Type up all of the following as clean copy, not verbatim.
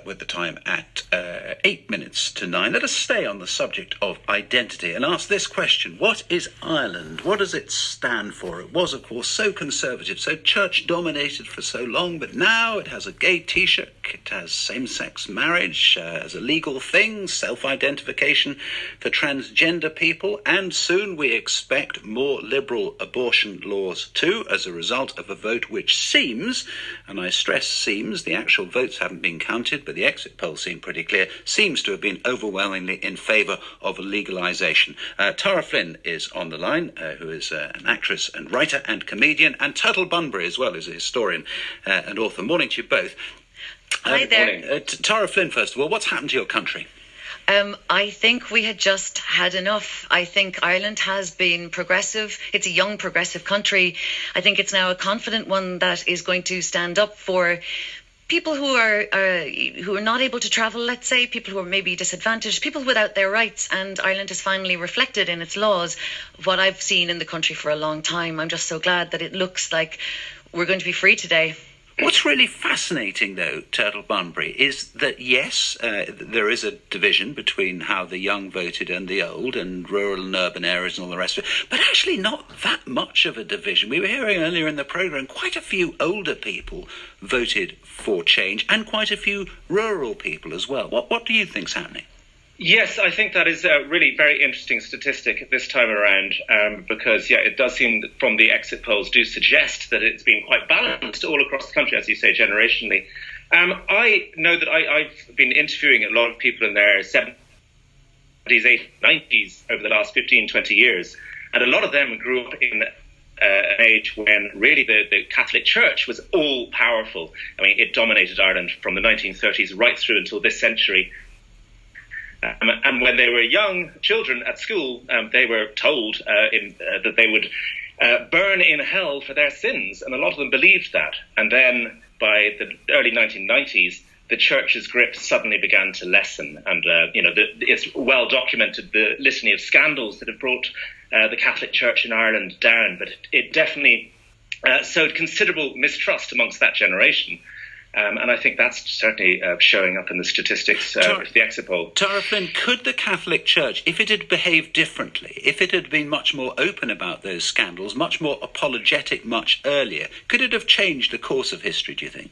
With the time at 8 minutes to 9, let us stay on the subject of identity and ask this question. What is Ireland? What does it stand for? It was, of course, so conservative, so church-dominated for so long, but now it has a gay Taoiseach, it has same-sex marriage as a legal thing, self-identification for transgender people, and soon we expect more liberal abortion laws too, as a result of a vote which seems, and I stress seems, the actual votes haven't been counted, but the exit polls seem pretty clear, seems to have been overwhelmingly in favour of legalisation. Tara Flynn is on the line, who is an actress and writer and comedian, and Turtle Bunbury as well is a historian and author. Morning to you both. Hi there. Tara Flynn, first of all, what's happened to your country? I think we had just had enough. I think Ireland has been progressive. It's a young progressive country. I think it's now a confident one that is going to stand up for people who are not able to travel, let's say, people who are maybe disadvantaged, people without their rights. And Ireland has finally reflected in its laws what I've seen in the country for a long time. I'm just so glad that it looks like we're going to be free today. What's really fascinating, though, Turtle Bunbury, is that, yes, there is a division between how the young voted and the old, and rural and urban areas and all the rest of it, but actually not that much of a division. We were hearing earlier in the programme quite a few older people voted for change, and quite a few rural people as well. What do you think's happening? Yes, I think that is a really very interesting statistic this time around, because, it does seem that from the exit polls do suggest that it's been quite balanced all across the country, as you say, generationally. I know that I've been interviewing a lot of people in their 70s, 80s, 90s over the last 15, 20 years, and a lot of them grew up in an age when really the Catholic Church was all powerful. I mean, it dominated Ireland from the 1930s right through until this century. And when they were young children at school, they were told that they would burn in hell for their sins. And a lot of them believed that. And then by the early 1990s, the church's grip suddenly began to lessen. And, it's well documented, the litany of scandals that have brought the Catholic Church in Ireland down. But it definitely sowed considerable mistrust amongst that generation. And I think that's certainly showing up in the statistics of the exit poll. Tara Flynn, could the Catholic Church, if it had behaved differently, if it had been much more open about those scandals, much more apologetic much earlier, could it have changed the course of history, do you think?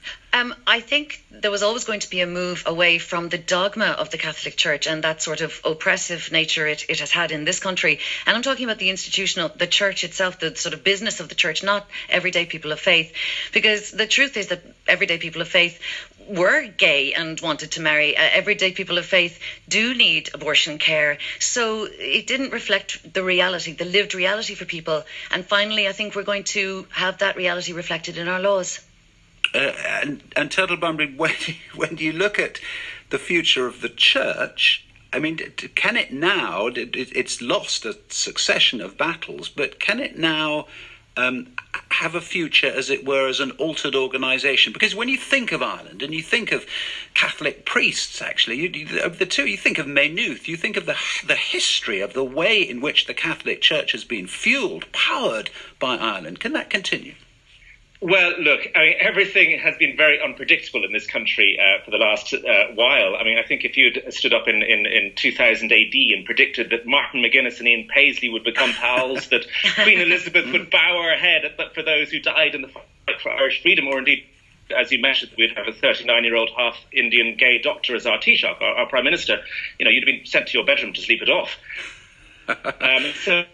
I think there was always going to be a move away from the dogma of the Catholic Church and that sort of oppressive nature it has had in this country. And I'm talking about the institutional, the church itself, the sort of business of the church, not everyday people of faith. Because the truth is that everyday people of faith were gay and wanted to marry. Everyday people of faith do need abortion care. So it didn't reflect the reality, the lived reality for people. And finally, I think we're going to have that reality reflected in our laws. And Turtle Bunbury, when you look at the future of the church, I mean, can it now, it's lost a succession of battles, but can it now have a future, as it were, as an altered organisation? Because when you think of Ireland and you think of Catholic priests, actually, the two, you think of Maynooth, you think of the history of the way in which the Catholic Church has been fuelled, powered by Ireland. Can that continue? Well, look, I mean, everything has been very unpredictable in this country for the last while. I mean, I think if you'd stood up in 2000 AD and predicted that Martin McGuinness and Ian Paisley would become pals, that Queen Elizabeth would bow her head for those who died in the fight for Irish freedom, or indeed, as you mentioned, we'd have a 39-year-old half-Indian gay doctor as our Taoiseach, our Prime Minister, you'd have been sent to your bedroom to sleep it off. So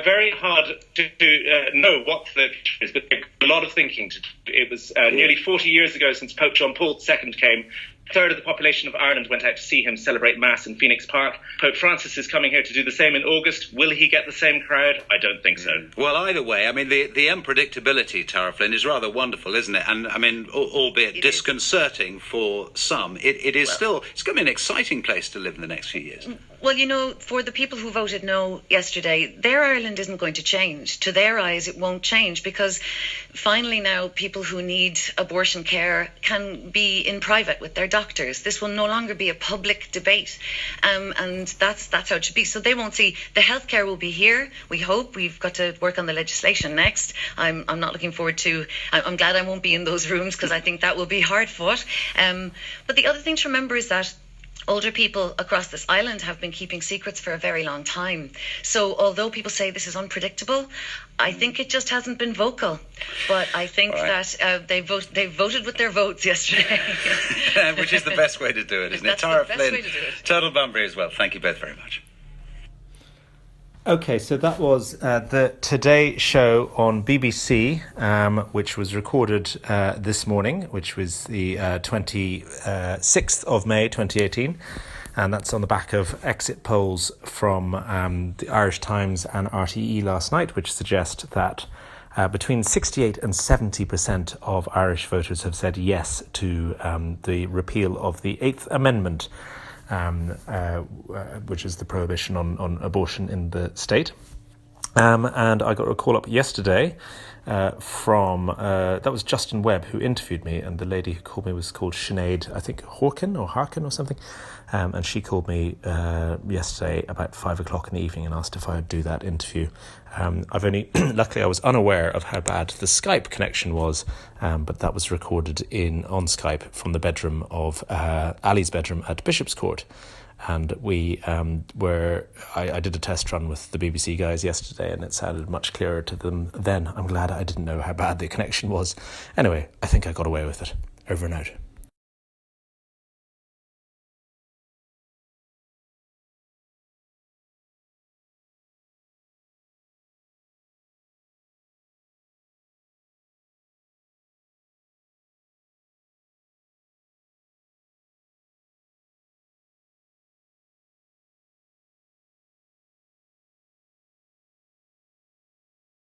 very hard to know what the future is, but a lot of thinking to do. It was nearly 40 years ago since Pope John Paul II came. A third of the population of Ireland went out to see him celebrate Mass in Phoenix Park. Pope Francis is coming here to do the same in August. Will he get the same crowd? I don't think so. Well, either way, I mean, the unpredictability, Tara Flynn, is rather wonderful, isn't it? And, I mean, albeit disconcerting for some, it is still, it's going to be an exciting place to live in the next few years. Well, for the people who voted no yesterday, their Ireland isn't going to change. To their eyes, it won't change, because finally now people who need abortion care can be in private with their doctor. doctors. This will no longer be a public debate, and that's how it should be. So they won't see the healthcare will be here. We hope. We've got to work on the legislation next. I'm not looking forward to. I'm glad I won't be in those rooms, because I think that will be hard fought. But the other thing to remember is that older people across this island have been keeping secrets for a very long time. So although people say this is unpredictable, I think it just hasn't been vocal. But I think that they voted with their votes yesterday. Which is the best way to do it, isn't it? Tara Flynn, Turtle Bunbury as well. Thank you both very much. Okay, so that was the Today Show on BBC, which was recorded this morning, which was the 26th of May 2018. And that's on the back of exit polls from the Irish Times and RTE last night, which suggest that between 68 and 70% of Irish voters have said yes to the repeal of the Eighth Amendment, which is the prohibition on abortion in the state. And I got a call up yesterday from, that was Justin Webb who interviewed me, and the lady who called me was called Sinead, I think Harkin or something. And she called me yesterday about 5 o'clock in the evening and asked if I would do that interview. Luckily I was unaware of how bad the Skype connection was, but that was recorded on Skype from the bedroom of Ali's bedroom at Bishop's Court. And I did a test run with the BBC guys yesterday, and it sounded much clearer to them then. I'm glad I didn't know how bad the connection was. Anyway, I think I got away with it. Over and out.